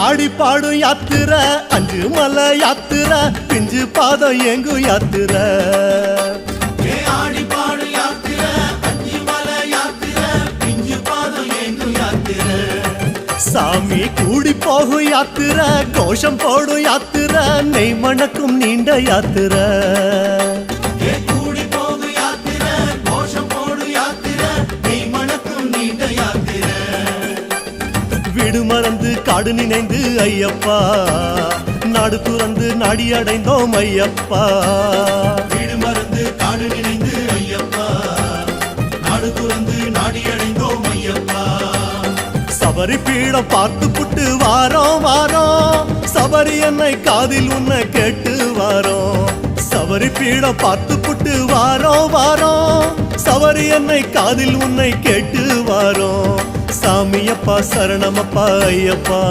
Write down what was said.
ஆடி பாடும் யாத்திர அஞ்சு மலை யாத்திர பிஞ்சு பாதம் எங்கும் யாத்திர ஆடி பாடும் யாத்திர அஞ்சு மலை யாத்திர பிஞ்சு பாதம் எங்கும் யாத்திர சாமி கூடி போகும் யாத்திர கோஷம் போடும் யாத்திர நெய் மணக்கும் நீண்ட யாத்திர கூடி போகும் யாத்திர கோஷம் போடும் யாத்திர நெய் மணக்கும் நீண்ட யாத்திர வீடு மறந்து காடு நினைந்து ஐயப்பா நாடு துறந்து நாடி அடைந்தோம் ஐயப்பா வீடு மறந்து காடு நினைந்து ஐயப்பா நாடு துறந்து நாடி அடைந்தோம் ஐயப்பா சபரி பீடம் பார்த்து புட்டு வாரோம் வாரோம் சபரி என்னை காதில் உன்னை கேட்டு வாரோம் சபரி பீடம் பார்த்து புட்டு வாரோம் வாரோம் சபரி என்னை காதில் உன்னை கேட்டு வாரோம் சாமியப்பா சரணமப்பா ஐயப்பா